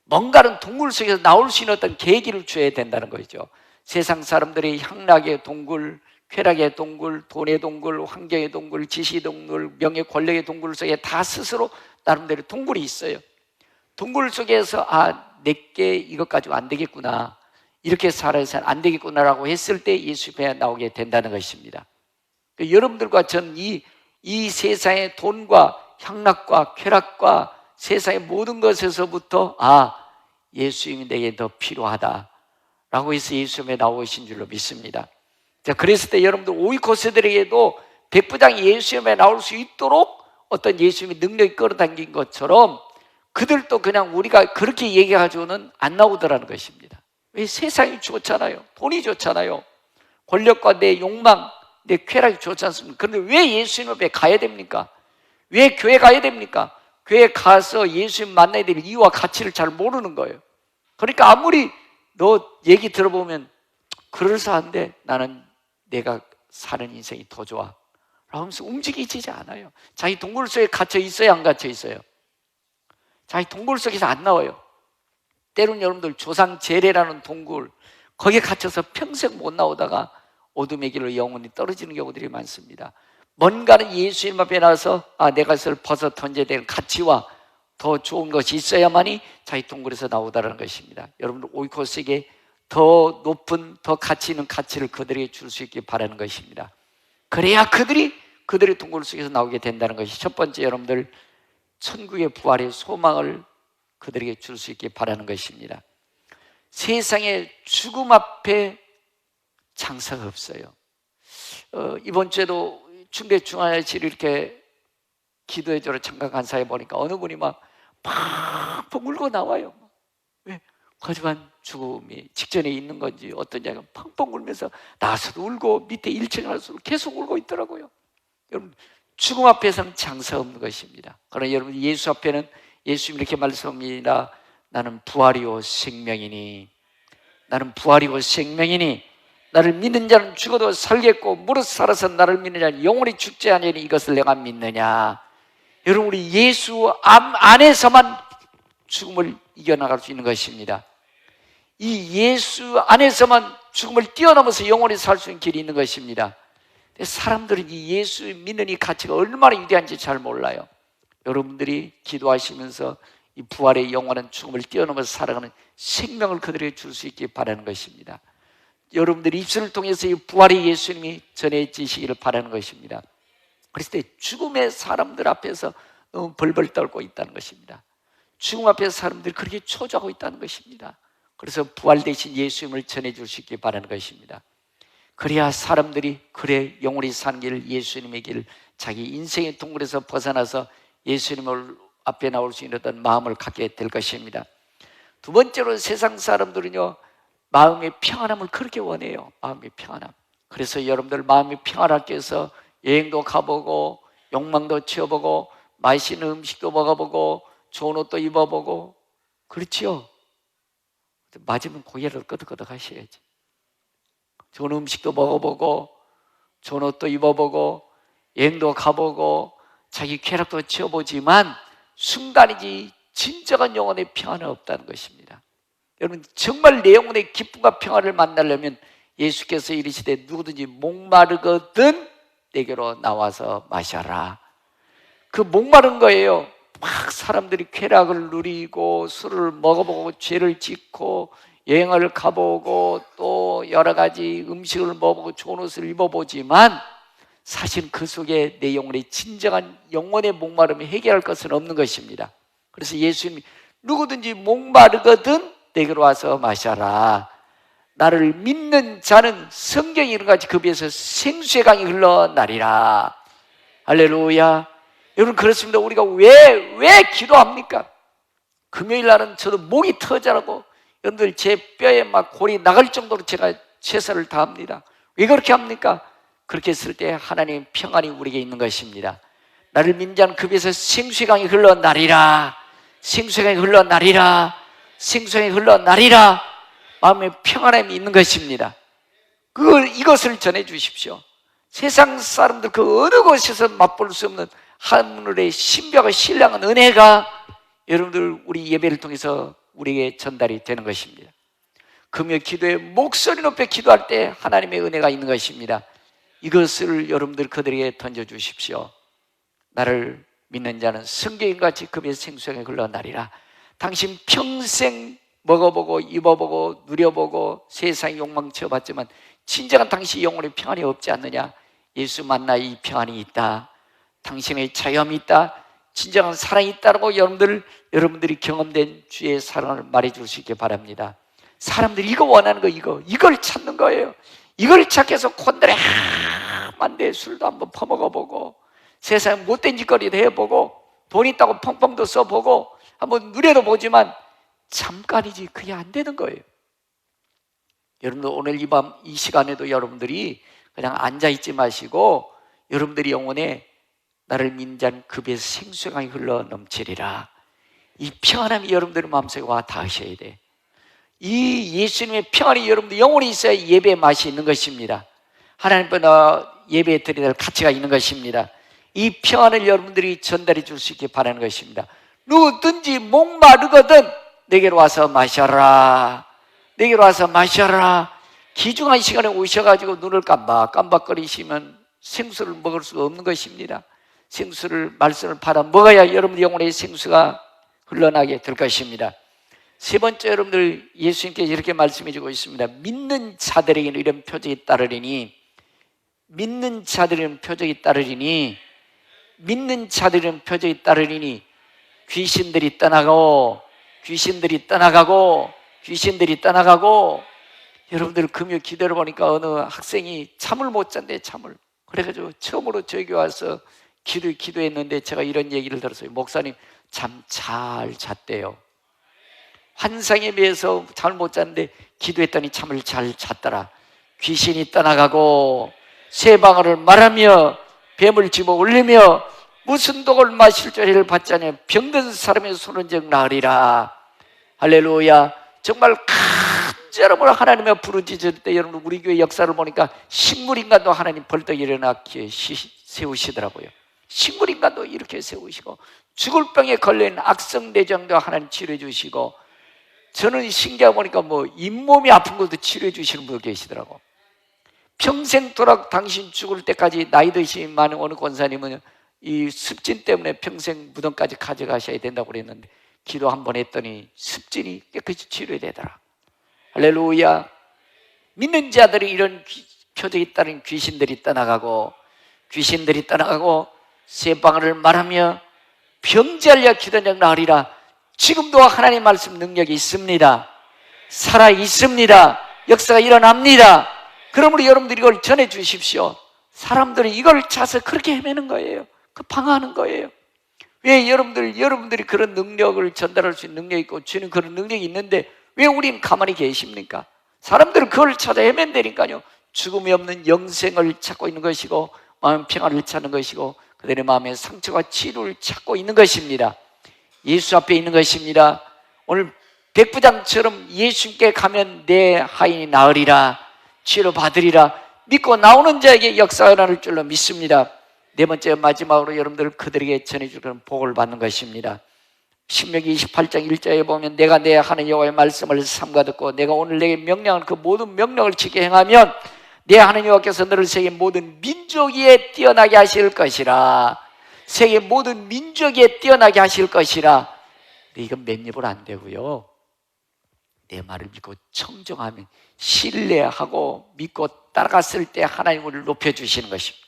뭔가는 동굴 속에서 나올 수 있는 어떤 계기를 줘야 된다는 거죠. 세상 사람들이 향락의 동굴, 쾌락의 동굴, 돈의 동굴, 환경의 동굴, 지식의 동굴, 명예 권력의 동굴 속에 다 스스로 나름대로 동굴이 있어요. 동굴 속에서 내게 이것 가지고 안 되겠구나, 이렇게 살아서는 안 되겠구나라고 했을 때 예수님에 나오게 된다는 것입니다. 여러분들과 전 이 세상의 돈과 향락과 쾌락과 세상의 모든 것에서부터 예수님이 내게 더 필요하다라고 해서 예수님에 나오신 줄로 믿습니다. 자, 그랬을 때 여러분들 오이코스들에게도 백부장이 예수님에 나올 수 있도록 어떤 예수님의 능력이 끌어당긴 것처럼 그들도 그냥 우리가 그렇게 얘기해가지고는 안 나오더라는 것입니다. 왜? 세상이 좋잖아요. 돈이 좋잖아요. 권력과 내 욕망, 내 쾌락이 좋지 않습니까? 그런데 왜 예수님 앞에 가야 됩니까? 왜 교회 가야 됩니까? 교회 가서 예수님 만나야 될 이유와 가치를 잘 모르는 거예요. 그러니까 아무리 너 얘기 들어보면 그럴싸한데 나는 내가 사는 인생이 더 좋아 라고 하면서 움직이지 않아요. 자기 동굴 속에 갇혀 있어요, 안 갇혀 있어요? 자기 동굴 속에서 안 나와요. 때로는 여러분들 조상 제례라는 동굴, 거기에 갇혀서 평생 못 나오다가 어둠의 길로 영원히 떨어지는 경우들이 많습니다. 뭔가는 예수님 앞에 나와서 내가 그것을 벗어 던져야 되는 가치와 더 좋은 것이 있어야만이 자기 동굴에서 나오다라는 것입니다. 여러분들 오이코스에게 더 높은, 더 가치 있는 가치를 그들에게 줄 수 있길 바라는 것입니다. 그래야 그들의 동굴 속에서 나오게 된다는 것이 첫 번째, 여러분들 천국의 부활의 소망을 그들에게 줄 수 있길 바라는 것입니다. 세상의 죽음 앞에 장사가 없어요. 이번 주에도 충대 중앙야실 이렇게 기도해 주러 잠깐 간 사이에 보니까 어느 분이 막 펑펑 울고 나와요. 왜? 거지만 죽음이 직전에 있는 건지 어떤지 펑펑 울면서 나서도 울고 밑에 1층 할수록 계속 울고 있더라고요. 여러분, 죽음 앞에서는 장사 없는 것입니다. 그러나 여러분, 예수 앞에는 예수님이 이렇게 말씀합니다. 나는 부활이요 생명이니, 나는 부활이고 생명이니 나를 믿는 자는 죽어도 살겠고 무릇 살아서 나를 믿는 자는 영원히 죽지 아니하니 이것을 내가 믿느냐. 여러분, 우리 예수 안에서만 죽음을 이겨나갈 수 있는 것입니다. 이 예수 안에서만 죽음을 뛰어넘어서 영원히 살 수 있는 길이 있는 것입니다. 사람들은 이 예수 믿는 이 가치가 얼마나 위대한지 잘 몰라요. 여러분들이 기도하시면서 이 부활의 영원한 죽음을 뛰어넘어서 살아가는 생명을 그들에게 줄 수 있게 바라는 것입니다. 여러분들이 입술을 통해서 이 부활의 예수님이 전해지시기를 바라는 것입니다. 그랬을 때 죽음의 사람들 앞에서 너무 벌벌 떨고 있다는 것입니다. 죽음 앞에서 사람들이 그렇게 초조하고 있다는 것입니다. 그래서 부활 대신 예수님을 전해줄 수 있게 바라는 것입니다. 그래야 사람들이 그래 영원히 사는 길, 예수님의 길, 자기 인생의 동굴에서 벗어나서 예수님을 앞에 나올 수 있는 어떤 마음을 갖게 될 것입니다. 두 번째로 세상 사람들은요, 마음의 평안함을 그렇게 원해요. 마음의 평안함. 그래서 여러분들 마음의 평안하기 위해서 여행도 가보고 욕망도 채워보고 맛있는 음식도 먹어보고 좋은 옷도 입어보고, 그렇지요? 맞으면 고개를 끄덕끄덕 하셔야지. 좋은 음식도 먹어보고 좋은 옷도 입어보고 여행도 가보고 자기 쾌락도 채워보지만 순간이지 진정한 영혼의 평안은 없다는 것입니다. 여러분, 정말 내 영혼의 기쁨과 평안을 만나려면 예수께서 이르시되 누구든지 목마르거든 내게로 나와서 마셔라. 그 목마른 거예요. 막 사람들이 쾌락을 누리고 술을 먹어보고 죄를 짓고 여행을 가보고 또 여러 가지 음식을 먹어보고 좋은 옷을 입어보지만 사실 그 속에 내 영혼의 진정한 영혼의 목마름을 해결할 것은 없는 것입니다. 그래서 예수님이 누구든지 목마르거든 내게로 와서 마셔라. 나를 믿는 자는 성경이 이른같이 그 배에서 생수의 강이 흘러나리라. 할렐루야. 여러분, 그렇습니다. 우리가 왜 기도합니까? 금요일 날은 저도 목이 터져라고 여러분들 제 뼈에 막 골이 나갈 정도로 제가 최선을 다합니다. 왜 그렇게 합니까? 그렇게 했을 때 하나님의 평안이 우리에게 있는 것입니다. 나를 믿는 자는 그 배에서 생수의 강이 흘러나리라. 생수의 강이 흘러나리라. 생수의 강이 흘러나리라. 마음의 평안함이 있는 것입니다. 이것을 전해 주십시오. 세상 사람들 그 어느 곳에서 맛볼 수 없는 하늘의 신비하고 신령한 은혜가 여러분들 우리 예배를 통해서 우리에게 전달이 되는 것입니다. 금요 기도에 목소리 높여 기도할 때 하나님의 은혜가 있는 것입니다. 이것을 여러분들 그들에게 던져주십시오. 나를 믿는 자는 성경인같이 그 배에서 생수가 흘러나리라. 당신 평생 먹어보고 입어보고 누려보고 세상의 욕망 채워봤지만 진정한 당신 영혼의 평안이 없지 않느냐? 예수 만나 이 평안이 있다. 당신의 자유함이 있다. 진정한 사랑이 있다는 거 여러분들이 경험된 주의 사랑을 말해줄 수 있게 바랍니다. 사람들이 이거 원하는 거, 이걸 찾는 거예요. 이걸 찾아서 콘드레 만대 술도 한번 퍼먹어보고 세상 못된 짓거리도 해보고 돈 있다고 펑펑도 써보고 한번 누려도 보지만 잠깐이지 그게 안 되는 거예요. 여러분들 오늘 이 밤 이 시간에도 여러분들이 그냥 앉아있지 마시고 여러분들이 영혼에 나를 믿는 자는 그 배에서 생수의 강이 흘러 넘치리라. 이 평안함이 여러분들의 마음속에 와 닿으셔야 돼. 이 예수님의 평안이 여러분들 영혼에 있어야 예배의 맛이 있는 것입니다. 하나님 앞에 예배 드려야 될 가치가 있는 것입니다. 이 평안을 여러분들이 전달해 줄 수 있게 바라는 것입니다. 누구든지 목마르거든 내게로 와서 마셔라. 내게로 와서 마셔라. 귀중한 시간에 오셔가지고 눈을 깜박거리시면 생수를 먹을 수가 없는 것입니다. 말씀을 받아 먹어야 여러분의 영혼의 생수가 흘러나게 될 것입니다. 세 번째, 여러분들 예수님께서 이렇게 말씀해 주고 있습니다. 믿는 자들에게는 이런 표적이 따르리니 귀신들이 떠나가고 여러분들 금요 기도를 보니까 어느 학생이 잠을 못 잔대. 그래가지고 처음으로 저희 교회 와서 기도했는데 제가 이런 얘기를 들었어요. 목사님 잠 잘 잤대요. 환상에 비해서 잠을 못 잤는데 기도했더니 잠을 잘 잤더라. 귀신이 떠나가고 쇠방울을 말하며 뱀을 집어 올리며 무슨 독을 마실 줄 해를 받지 않으며 병든 사람의 손은 정 나으리라. 할렐루야. 정말 간절함으로 하나님의 부르짖을 때 여러분 우리 교회 역사를 보니까 식물인간도 하나님 벌떡 일어나게 세우시더라고요. 식물인간도 이렇게 세우시고 죽을 병에 걸려있는 악성내장도 하나님 치료해 주시고 저는 신기하고 보니까 뭐 잇몸이 아픈 것도 치료해 주시는 분도 계시더라고. 평생 당신 죽을 때까지 나이 드신 많은 어느 권사님은 이 습진 때문에 평생 무덤까지 가져가셔야 된다고 그랬는데 기도 한번 했더니 습진이 깨끗이 치료되더라. 할렐루야. 믿는 자들이 이런 표적이 따른 귀신들이 떠나가고 쇠방울을 말하며 병자리야 기도장 나으리라. 지금도 하나님의 말씀 능력이 있습니다. 살아 있습니다. 역사가 일어납니다. 그러므로 여러분들이 이걸 전해 주십시오. 사람들이 이걸 찾아서 그렇게 헤매는 거예요. 그 방황하는 거예요. 왜 여러분들이 그런 능력을 전달할 수 있는 능력이 있고 주는 그런 능력이 있는데 왜 우리는 가만히 계십니까? 사람들은 그걸 찾아 헤맨다니까요. 죽음이 없는 영생을 찾고 있는 것이고 마음 평안을 찾는 것이고 그들의 마음의 상처와 치료를 찾고 있는 것입니다. 예수 앞에 있는 것입니다. 오늘 백부장처럼 예수님께 가면 내 하인이 나으리라, 치료받으리라 믿고 나오는 자에게 역사가 일어날 줄로 믿습니다. 네 번째 마지막으로 여러분들 그들에게 전해주는 복을 받는 것입니다. 신명기 28장 1절에 보면 내가 내 하나님 여호와의 말씀을 삼가 듣고 내가 오늘 내게 명령한 그 모든 명령을 지켜 행하면 내 하나님 여호와께서 너를 세계 모든 민족 위에 뛰어나게 하실 것이라. 세계 모든 민족 위에 뛰어나게 하실 것이라. 근데 이건 맨입으로 안 되고요, 내 말을 믿고 청정하면 신뢰하고 믿고 따라갔을 때 하나님을 높여주시는 것입니다.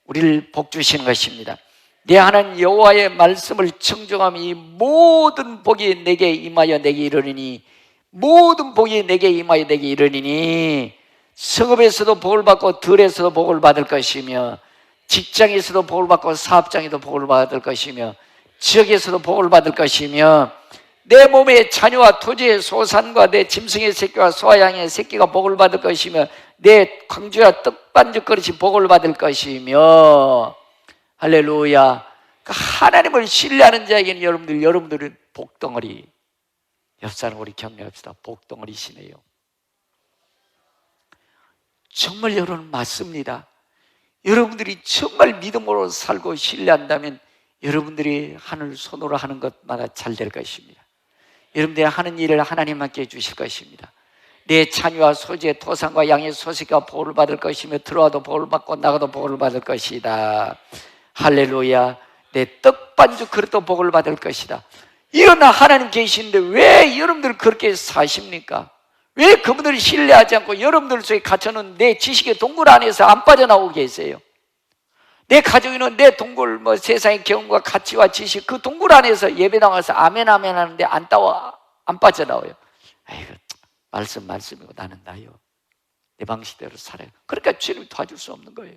우리를 복주시는 것입니다. 내 하나님 여호와의 말씀을 청정하면 이 모든 복이 내게 임하여 내게 이르리니, 모든 복이 내게 임하여 내게 이르리니, 성읍에서도 복을 받고 들에서도 복을 받을 것이며 직장에서도 복을 받고 사업장에도 복을 받을 것이며 지역에서도 복을 받을 것이며 내 몸의 자녀와 토지의 소산과 내 짐승의 새끼와 소아양의 새끼가 복을 받을 것이며 내 광주와 떡반죽 그릇이 복을 받을 것이며. 할렐루야. 하나님을 신뢰하는 자에게는 여러분들은 복덩어리. 옆 사람 우리 격려합시다. 복덩어리시네요. 정말 여러분 맞습니다. 여러분들이 정말 믿음으로 살고 신뢰한다면 여러분들이 하늘 손으로 하는 것마다 잘 될 것입니다. 여러분들이 하는 일을 하나님 함께 해주실 것입니다. 내 자녀와 소지의 토산과 양의 소식과 복을 받을 것이며 들어와도 복을 받고 나가도 복을 받을 것이다. 할렐루야. 내 떡반죽 그릇도 복을 받을 것이다. 이런 하나님 계시는데 왜 여러분들 그렇게 사십니까? 왜 그분들을 신뢰하지 않고 여러분들 속에 갇혀놓은 내 지식의 동굴 안에서 안 빠져나오고 계세요? 내 가지고 있는 내 동굴, 세상의 경험과 가치와 지식, 그 동굴 안에서 예배 나와서 아멘 아멘 하는데 안 빠져나와요. 아이고, 말씀이고 나는 나요. 내 방식대로 살아요. 그러니까 주님이 도와줄 수 없는 거예요.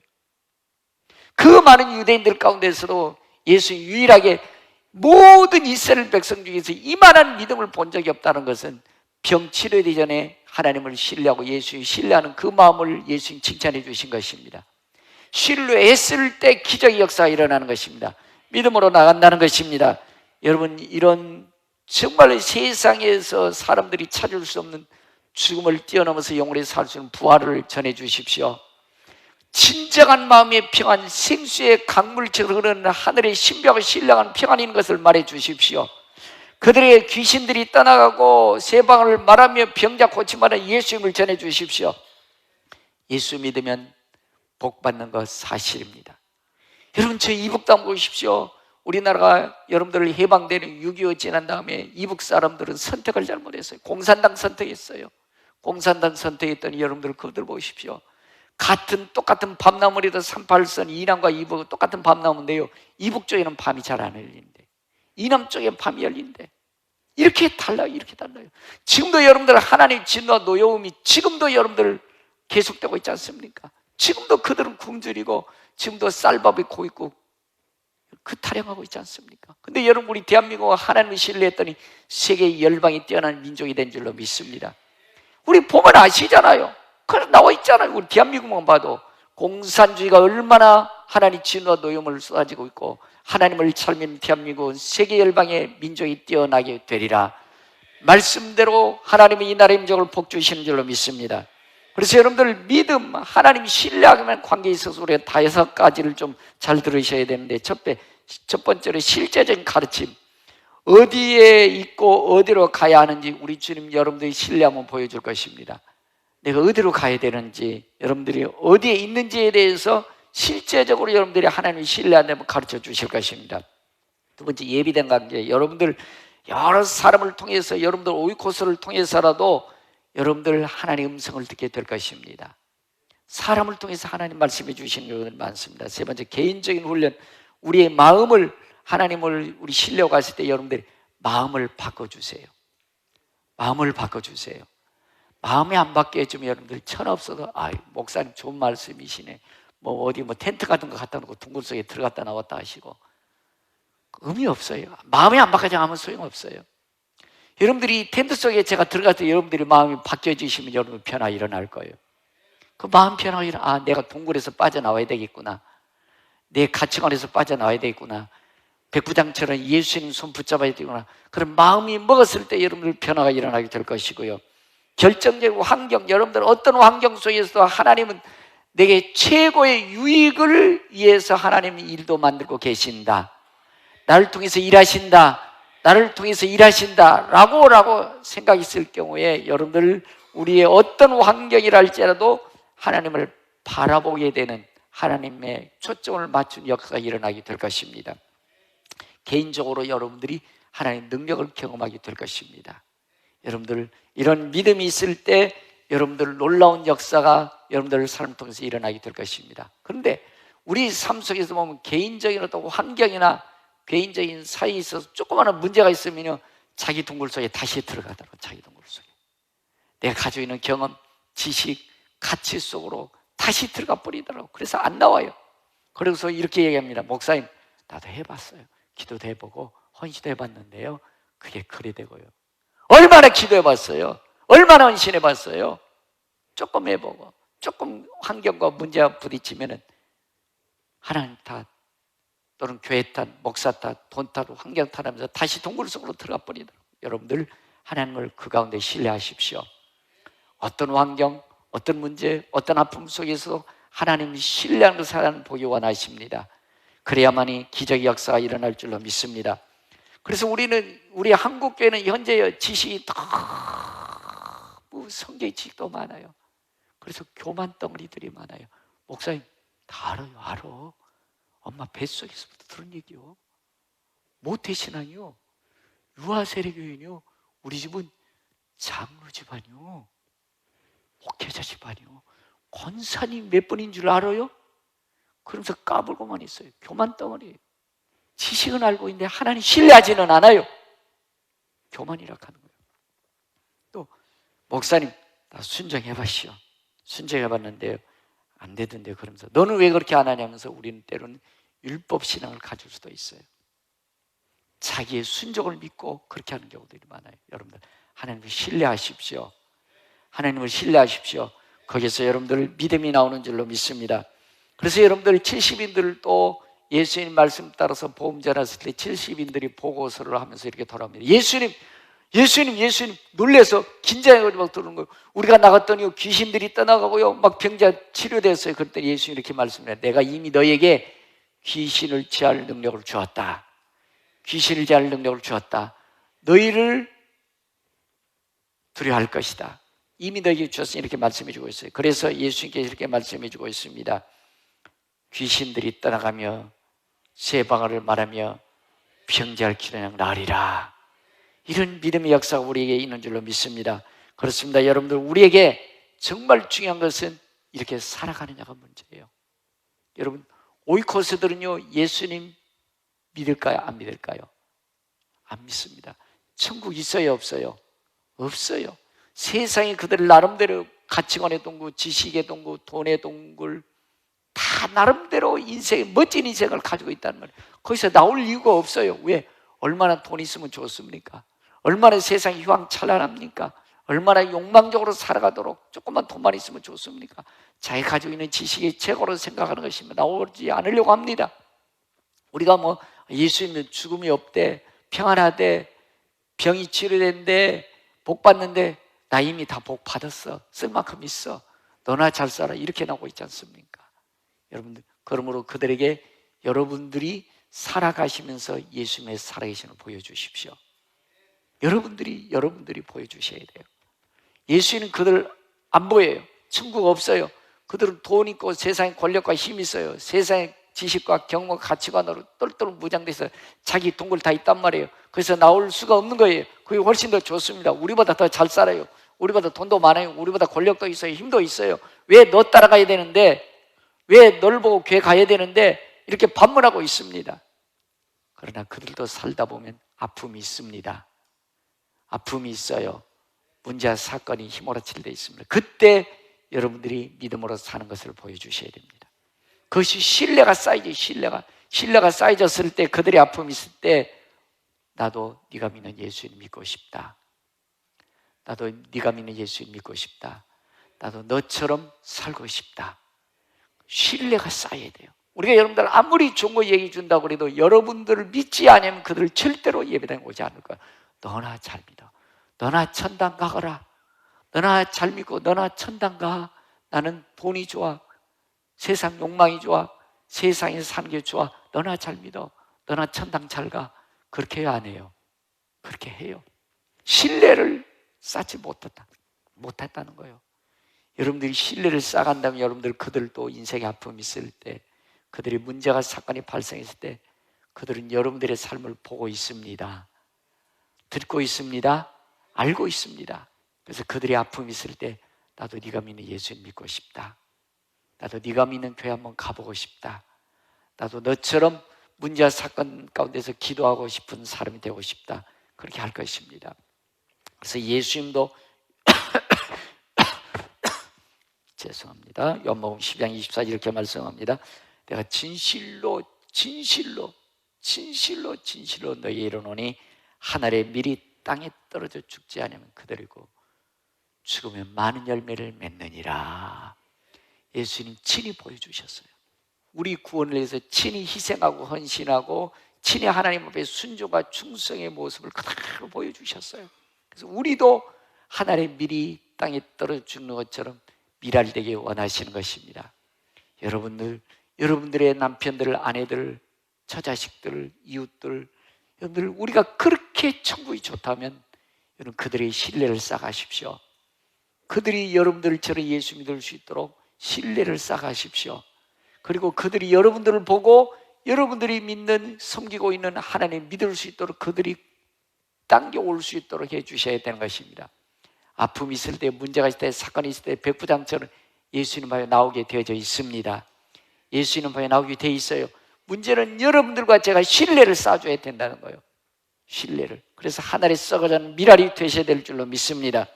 그 많은 유대인들 가운데서도 예수 유일하게 모든 이스라엘 백성 중에서 이만한 믿음을 본 적이 없다는 것은 병 치료되기 전에 하나님을 신뢰하고 예수를 신뢰하는 그 마음을 예수님 칭찬해 주신 것입니다. 신뢰했을 때 기적의 역사가 일어나는 것입니다. 믿음으로 나간다는 것입니다. 여러분, 이런 정말 세상에서 사람들이 찾을 수 없는 죽음을 뛰어넘어서 영원히 살 수 있는 부활을 전해 주십시오. 진정한 마음의 평안, 생수의 강물처럼 흐르는 하늘의 신비하고 신령한 평안이 있는 것을 말해 주십시오. 그들의 귀신들이 떠나가고 쇠방울을 말하며 병자 고침하는 예수님을 전해 주십시오. 예수 믿으면 복 받는 것 사실입니다. 여러분, 저 이북도 한번 보십시오. 우리나라가 여러분들 해방되는 6.25 지난 다음에 이북 사람들은 선택을 잘못했어요. 공산당 선택했어요. 공산당 선택했더니 여러분들 그들 보십시오. 똑같은 밤나무에도 38선 이남과 이북 똑같은 밤나무인데요, 이북 쪽에는 밤이 잘 안 열리는데 이남 쪽에는 밤이 열린대. 이렇게 달라요. 지금도 여러분들 하나님의 진노와 노여움이 지금도 여러분들 계속되고 있지 않습니까? 지금도 그들은 굶주리고 지금도 쌀밥에 고있고 그 타령하고 있지 않습니까? 근데 여러분, 우리 대한민국은 하나님을 신뢰했더니 세계 열방이 뛰어난 민족이 된 줄로 믿습니다. 우리 보면 아시잖아요. 그래서 나와 있잖아요. 우리 대한민국만 봐도 공산주의가 얼마나 하나님 진노와 노여움을 쏟아지고 있고 하나님을 잘 믿는 대한민국은 세계 열방의 민족이 뛰어나게 되리라. 말씀대로 하나님이 이 나라의 민족을 복주시는 줄로 믿습니다. 그래서 여러분들 믿음, 하나님 신뢰하면 관계에 있어서 우리가 5가지를 좀 잘 들으셔야 되는데 첫 번째로 실제적인 가르침. 어디에 있고 어디로 가야 하는지 우리 주님 여러분들이 신뢰 한번 보여줄 것입니다. 내가 어디로 가야 되는지, 여러분들이 어디에 있는지에 대해서 실제적으로 여러분들이 하나님을 신뢰한다면 가르쳐 주실 것입니다. 두 번째, 예비된 관계. 여러분들 여러 사람을 통해서, 여러분들 오이코스를 통해서라도 여러분들 하나님의 음성을 듣게 될 것입니다. 사람을 통해서 하나님 말씀해 주시는 경우는 많습니다. 세 번째, 개인적인 훈련. 우리의 마음을, 하나님을 우리 신뢰하고 갔을 때 여러분들이 마음을 바꿔주세요. 마음을 바꿔주세요. 마음이 안 바뀌어지면 여러분들 천 없어도 목사님 좋은 말씀이시네, 뭐 어디 뭐 텐트 같은 거 갖다 놓고 둥글 속에 들어갔다 나왔다 하시고, 의미 없어요. 마음이 안 바뀌지 않으면 소용없어요. 여러분들이 텐트 속에 제가 들어갈 때 여러분들이 마음이 바뀌어지시면 여러분 변화 일어날 거예요. 그 마음 변화가 일어나, 내가 동굴에서 빠져나와야 되겠구나, 내 가치관에서 빠져나와야 되겠구나, 백부장처럼 예수님 손 붙잡아야 되구나. 그런 마음이 먹었을 때 여러분들 변화가 일어나게 될 것이고요. 결정적인 환경, 여러분들 어떤 환경 속에서도 하나님은 내게 최고의 유익을 위해서 하나님은 일도 만들고 계신다, 나를 통해서 일하신다, 나를 통해서 일하신다 라고 생각이 있을 경우에 여러분들 우리의 어떤 환경이라 할지라도 하나님을 바라보게 되는, 하나님의 초점을 맞춘 역사가 일어나게 될 것입니다. 개인적으로 여러분들이 하나님의 능력을 경험하게 될 것입니다. 여러분들 이런 믿음이 있을 때 여러분들 놀라운 역사가 여러분들 삶을 통해서 일어나게 될 것입니다. 그런데 우리 삶 속에서 보면 개인적인 어떤 환경이나 개인적인 사이에 있어서 조그마한 문제가 있으면요, 자기 동굴 속에 다시 들어가더라고요. 자기 동굴 속에 내가 가지고 있는 경험, 지식, 가치 속으로 다시 들어가 버리더라고요. 그래서 안 나와요. 그래서 이렇게 얘기합니다. 목사님, 나도 해봤어요. 기도도 해보고 헌신도 해봤는데요, 그게 그래 되고요. 얼마나 기도해봤어요? 얼마나 헌신해봤어요? 조금 해보고 조금 환경과 문제와 부딪히면은 하나님 탓, 또는 교회 탓, 목사 탓, 돈 탓, 환경 탓하면서 다시 동굴 속으로 들어가 버리더라고요. 여러분들 하나님을 그 가운데 신뢰하십시오. 어떤 환경, 어떤 문제, 어떤 아픔 속에서 하나님을 신뢰하는 사람을 보기 원하십니다. 그래야만이 기적의 역사가 일어날 줄로 믿습니다. 그래서 우리 한국교회는 현재 지식이 너무 성경의 지식도 많아요. 그래서 교만 덩어리들이 많아요. 목사님, 다 알아요. 알아. 엄마 뱃속에서부터 들은 얘기요. 모태신앙이요, 유아세례교인이요, 우리 집은 장로 집안이요, 목회자 집안이요, 권사님 몇 분인 줄 알아요? 그러면서 까불고만 있어요. 교만 덩어리. 지식은 알고 있는데 하나님 신뢰하지는 않아요. 교만이라 하는 거예요. 또 목사님, 나 순종해봤시오. 순종해봤는데요, 안 되던데요. 그러면서 너는 왜 그렇게 안 하냐면서 우리는 때로는 율법 신앙을 가질 수도 있어요. 자기의 순종을 믿고 그렇게 하는 경우들이 많아요. 여러분들 하나님을 신뢰하십시오. 하나님을 신뢰하십시오. 거기서 여러분들 믿음이 나오는 줄로 믿습니다. 그래서 여러분들 70인들도 예수님 말씀 따라서 복음 전했을 때 70인들이 보고서를 하면서 이렇게 돌아옵니다. 예수님 놀래서 긴장해가지고 막 들어오는 거예요. 우리가 나갔더니 귀신들이 떠나가고요, 막 병자 치료됐어요. 그랬더니 예수님이 이렇게 말씀해요. 내가 이미 너에게 귀신을 제할 능력을 주었다. 귀신을 제할 능력을 주었다. 너희를 두려워할 것이다. 이미 너에게 주었으니 이렇게 말씀해주고 있어요. 그래서 예수님께서 이렇게 말씀해주고 있습니다. 귀신들이 떠나가며 새 방언을 말하며 병자를 기르는 나으리라. 이런 믿음의 역사가 우리에게 있는 줄로 믿습니다. 그렇습니다. 여러분들, 우리에게 정말 중요한 것은 이렇게 살아가느냐가 문제예요. 여러분, 오이코스들은요, 예수님 믿을까요? 안 믿을까요? 안 믿습니다. 천국 있어요? 없어요? 없어요. 세상이 그들 나름대로 가치관의 동굴, 지식의 동굴, 돈의 동굴, 다 나름대로 멋진 인생을 가지고 있다는 거예요. 거기서 나올 이유가 없어요. 왜? 얼마나 돈 있으면 좋습니까? 얼마나 세상이 휘황찬란합니까? 얼마나 욕망적으로 살아가도록 조금만 돈만 있으면 좋습니까? 자기가 가지고 있는 지식이 최고로 생각하는 것이면 나오지 않으려고 합니다. 우리가 뭐 예수님은 죽음이 없대, 평안하대, 병이 치료된대, 복 받는데 나 이미 다 복 받았어, 쓸 만큼 있어, 너나 잘 살아, 이렇게 나오고 있지 않습니까? 여러분들, 그러므로 그들에게 여러분들이 살아가시면서 예수님의 살아계심을 보여주십시오. 여러분들이 보여주셔야 돼요. 예수님은 그들 안 보여요. 천국 없어요. 그들은 돈 있고 세상에 권력과 힘이 있어요. 세상에 지식과 경험과 가치관으로 똘똘 무장돼서 자기 동굴 다 있단 말이에요. 그래서 나올 수가 없는 거예요. 그게 훨씬 더 좋습니다. 우리보다 더 잘 살아요. 우리보다 돈도 많아요. 우리보다 권력도 있어요. 힘도 있어요. 왜 너 따라가야 되는데, 왜 널 보고 교회 가야 되는데, 이렇게 반문하고 있습니다. 그러나 그들도 살다 보면 아픔이 있습니다. 아픔이 있어요. 문제와 사건이 휘몰아칠 때 있습니다. 그때 여러분들이 믿음으로 사는 것을 보여주셔야 됩니다. 그것이 신뢰가 쌓이죠. 신뢰가 쌓여졌을 때, 그들의 아픔이 있을 때, 나도 네가 믿는 예수님 믿고 싶다. 나도 네가 믿는 예수님 믿고 싶다. 나도 너처럼 살고 싶다. 신뢰가 쌓여야 돼요. 우리가 여러분들 아무리 좋은 거 얘기해 준다고 해도 여러분들을 믿지 않으면 그들 절대로 예배당에 오지 않을 거야. 너나 잘 믿어. 너나 천당 가거라. 너나 잘 믿고 너나 천당 가. 나는 돈이 좋아. 세상 욕망이 좋아. 세상에서 사는 게 좋아. 너나 잘 믿어. 너나 천당 잘 가. 그렇게 해요, 안 해요? 그렇게 해요. 신뢰를 쌓지 못했다는 거예요. 여러분들이 신뢰를 쌓아간다면 여러분들 그들도 인생의 아픔이 있을 때, 그들이 문제가 사건이 발생했을 때 그들은 여러분들의 삶을 보고 있습니다. 듣고 있습니다. 알고 있습니다. 그래서 그들의 아픔이 있을 때 나도 네가 믿는 예수님 믿고 싶다. 나도 네가 믿는 교회 한번 가보고 싶다. 나도 너처럼 문제와 사건 가운데서 기도하고 싶은 사람이 되고 싶다. 그렇게 할 것입니다. 그래서 예수님도 죄송합니다. 요한복음 12장 24절 이렇게 말씀합니다. 내가 진실로 너희에게 이르노니 하늘의 밀이 땅에 떨어져 죽지 않으면 그대로고 죽으면 많은 열매를 맺느니라. 예수님 친히 보여주셨어요. 우리 구원을 위해서 친히 희생하고 헌신하고 친히 하나님 앞에 순종과 충성의 모습을 그대로 보여주셨어요. 그래서 우리도 하늘의 밀이 땅에 떨어져 죽는 것처럼 밀알되게 원하시는 것입니다. 여러분들의 남편들, 아내들, 처자식들, 이웃들, 여러분들 우리가 그렇게 천국이 좋다면 여러분 그들의 신뢰를 쌓아가십시오. 그들이 여러분들처럼 예수 믿을 수 있도록 신뢰를 쌓아가십시오. 그리고 그들이 여러분들을 보고 여러분들이 믿는, 섬기고 있는 하나님 믿을 수 있도록 그들이 당겨올 수 있도록 해주셔야 되는 것입니다. 아픔이 있을 때, 문제가 있을 때, 사건이 있을 때 백부장처럼 예수님 앞에 나오게 되어져 있습니다. 예수님 앞에 나오게 되어 있어요. 문제는 여러분들과 제가 신뢰를 쌓아줘야 된다는 거예요. 신뢰를. 그래서 하늘에 썩어가는 밀알이 되셔야 될 줄로 믿습니다.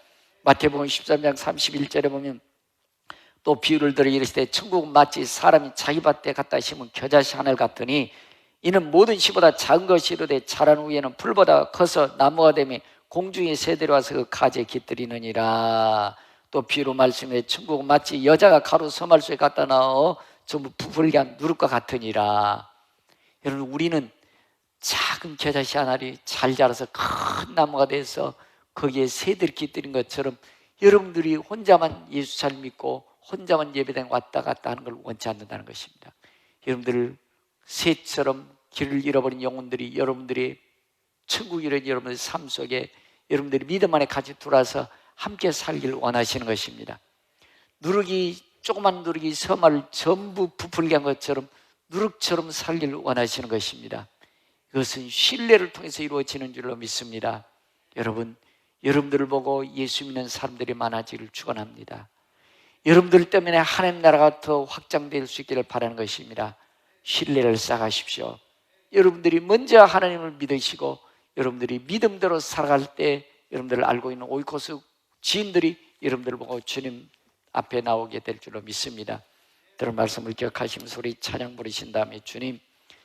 마태복음 13장 31절에 보면 또 비유를 들어 이르시되 천국은 마치 사람이 자기 밭에 갖다 심은 겨자씨 하늘 같으니 이는 모든 씨보다 작은 것이 이르되 자란 후에는 풀보다 커서 나무가 되며 공중의 새들이 와서 그 가지에 깃들이느니라. 또 비유로 말씀해 천국은 마치 여자가 가루 서말 속에 갖다 넣어 전부 부풀게 한 누룩과 같으니라. 여러분 우리는 작은 겨자씨 하나를 잘 자라서 큰 나무가 돼서 거기에 새들이 깃들인 것처럼 여러분들이 혼자만 예수 잘 믿고 혼자만 예배당에 왔다 갔다 하는 걸 원치 않는다는 것입니다. 여러분들 새처럼 길을 잃어버린 영혼들이 여러분들이 천국 이런 여러분들의 삶 속에 여러분들이 믿음 안에 같이 들어와서 함께 살기를 원하시는 것입니다. 조그만 누룩이 서말을 전부 부풀게 한 것처럼 누룩처럼 살기를 원하시는 것입니다. 이것은 신뢰를 통해서 이루어지는 줄로 믿습니다. 여러분들을 보고 예수 믿는 사람들이 많아지기를 축원합니다. 여러분들 때문에 하나님 나라가 더 확장될 수 있기를 바라는 것입니다. 신뢰를 쌓아가십시오. 여러분들이 먼저 하나님을 믿으시고 여러분들이 믿음대로 살아갈 때 여러분들을 알고 있는 오이코스 지인들이 여러분들을 보고 주님 앞에 나오게 될 줄로 믿습니다. 들은 말씀을 기억하시면서 우리 찬양 부르신 다음에 주님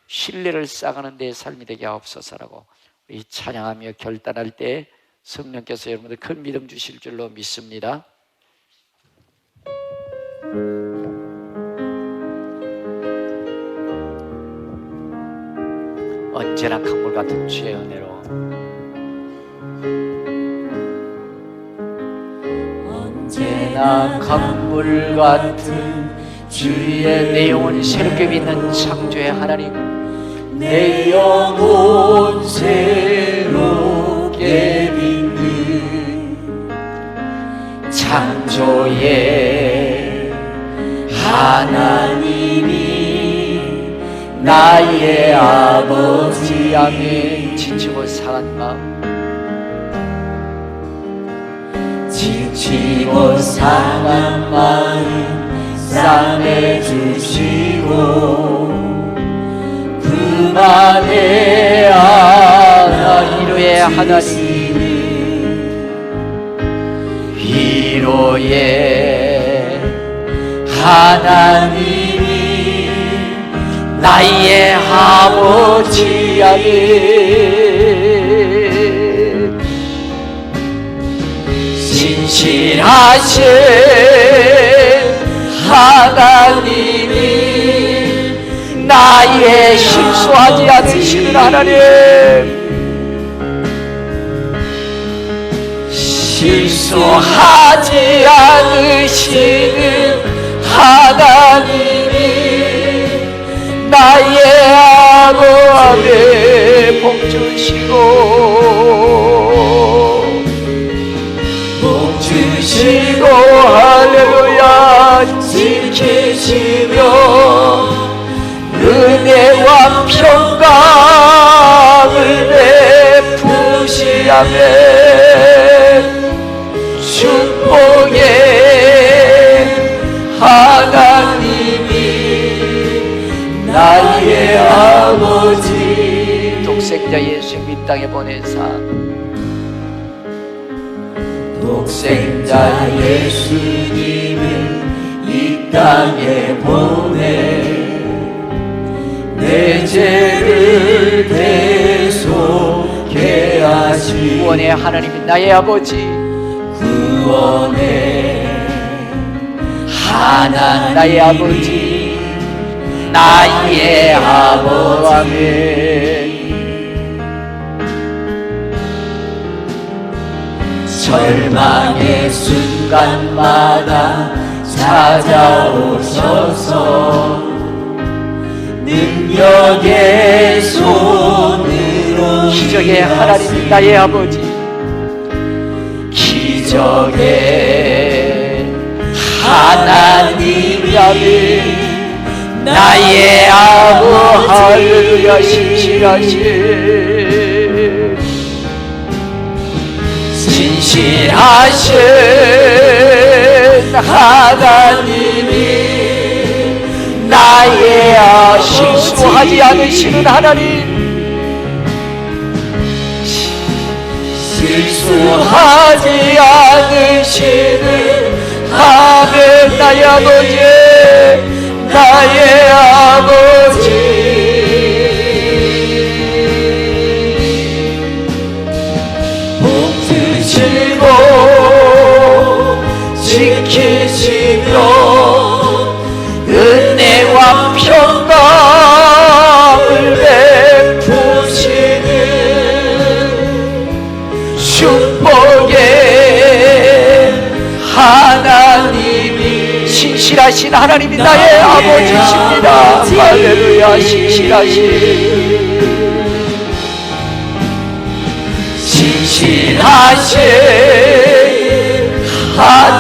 신뢰를 쌓아가는 내 삶이 되게 하옵소서라고 우리 찬양하며 결단할 때 성령께서 여러분들 큰 믿음 주실 줄로 믿습니다. 언제나 강물 같은 주의 은혜로 언제나 강물 같은 주의 내 영혼을 새롭게 믿는 창조의 하나님 내 영혼 새롭게 빛는 창조의 하나님이 나의 아버지. 아멘. 지치고 상한 마음, 지치고 상한 마음 싸매주시고 그만의 위로의 하나님, 위로의 하나님이 나의 아버지. 아멘. 신실하신 하나님이 나의 실수하지 않으시는 하나님, 실수하지 않으시는 하나님이 나의 아버지. 복주시고 복주시고 할렐루야. 지키시며 은혜와 평강을 베푸시아멘. 축복의 하나님이 나의 아버지. 독생자 예수 이 땅에 보내사, 독생자 예수님을 이 땅에 보내 내 죄를 대속해 하시. 구원의 하나님이 나의 아버지, 구원의 하나님 나의 아버지, 나의 아버지. 절망의 순간마다 찾아오셔서 능력의 손으로 기적의 하나님 나의 아버지, 기적의 하나님 나의 아버지. 할렐루야. 신실하신 하나님이 나의 실수하지 않으시는 하나님, 실수하지 않으시는 하나님 나의 아버지, 나의 아버지. 복주시고 지키시며 은혜와 평강을 베푸시는 축복의 하나님이, 신실하신 하나님이 나의 아버지십니다. 할렐루야. 신실하신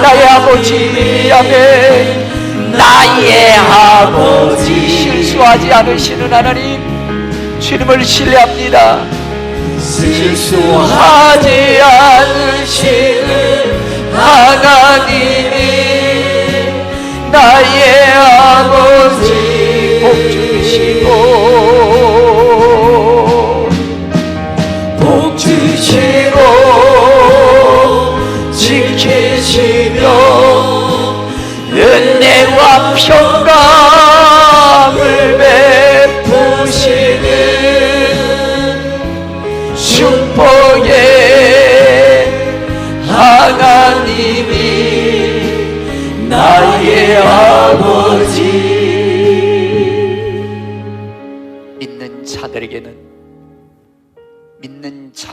나의 아버지. 아멘. 나의 아버지. 실수하지 않으시는 하나님, 주님을 신뢰합니다. 실수하지 않으시는 하나님이 나의 아버지. 복주시고 복주시고 지키시며 은혜와 평강을 베푸시는 축복의 하나님이 나의 아버지. 믿는 자들에게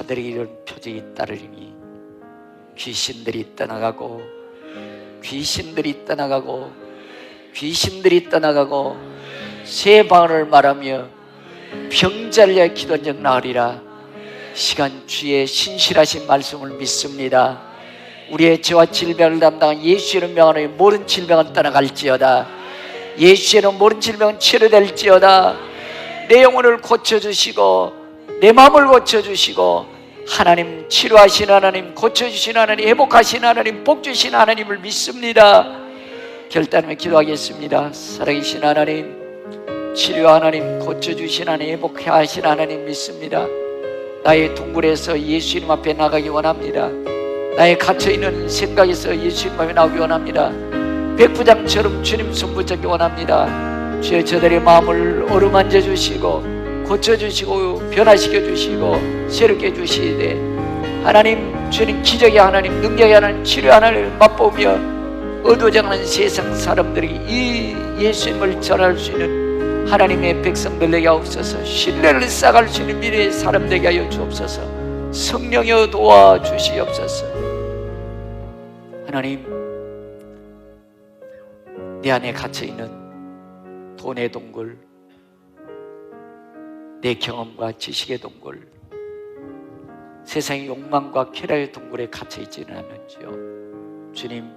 이런 표적이 따르리니 귀신들이 떠나가고 귀신들이 떠나가고 귀신들이 떠나가고 새 방언을 말하며 병자를 위하여 기도한 적 나으리라. 시간 주의 신실하신 말씀을 믿습니다. 우리의 죄와 질병을 담당한 예수의 명하노니 모든 질병은 떠나갈지어다. 예수의 모든 질병은 치료될지어다. 내 영혼을 고쳐주시고 내 마음을 고쳐주시고, 하나님 치료하신 하나님, 고쳐주신 하나님, 회복하신 하나님, 복주신 하나님을 믿습니다. 결단하며 기도하겠습니다. 살아계신 하나님, 치료 하나님, 고쳐주신 하나님, 회복하신 하나님 믿습니다. 나의 동굴에서 예수님 앞에 나가기 원합니다. 나의 갇혀있는 생각에서 예수님 앞에 나오기 원합니다. 백부장처럼 주님 손 붙잡기 원합니다. 주여, 저들의 마음을 어루만져 주시고 고쳐주시고 변화시켜 주시고 새롭게 해주시되, 하나님 주님 기적의 하나님, 능력의 하나님, 치료 하나님을 맛보며 어두워져가는 세상 사람들에게 이 예수님을 전할 수 있는 하나님의 백성들 되게 하옵소서. 신뢰를 쌓아갈 수 있는 미래의 사람 되게 하여 주옵소서. 성령여 도와주시옵소서. 하나님, 내 안에 갇혀있는 돈의 동굴, 내 경험과 지식의 동굴, 세상의 욕망과 쾌락의 동굴에 갇혀있지는 않는지요. 주님,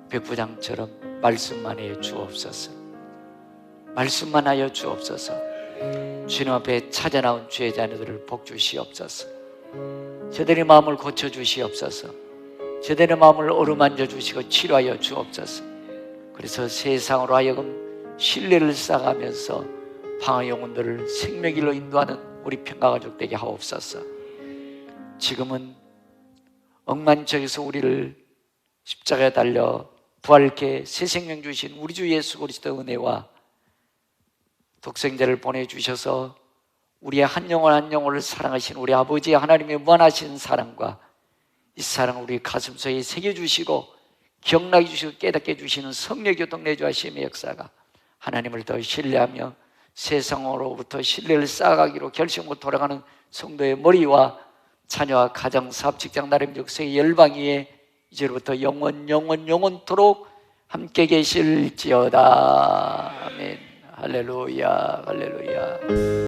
백부장처럼 말씀만 하여 주옵소서. 말씀만 하여 주옵소서. 주님 앞에 찾아나온 주의 자녀들을 복주시옵소서. 저들의 마음을 고쳐주시옵소서. 저들의 마음을 어루만져 주시고 치료하여 주옵소서. 그래서 세상으로 하여금 신뢰를 쌓아가면서 방황의 영혼들을 생명의 길로 인도하는 우리 평가가족 되게 하옵소서. 지금은 억만척에서 우리를 십자가에 달려 부활케 새 생명 주신 우리 주 예수 그리스도의 은혜와 독생자를 보내주셔서 우리의 한 영혼 한 영혼을 사랑하신 우리 아버지 하나님의 무한하신 사랑과 이 사랑을 우리 가슴속에 새겨주시고 기억나게 주시고 깨닫게 해주시는 성령 교통 내주하심의 역사가 하나님을 더 신뢰하며 세상으로부터 신뢰를 쌓아가기로 결심하고 돌아가는 성도의 머리와 자녀와 가정, 사업, 직장, 나름적 세계 열방위에 이제부터 영원토록 함께 계실지어다. 아멘. 할렐루야, 할렐루야.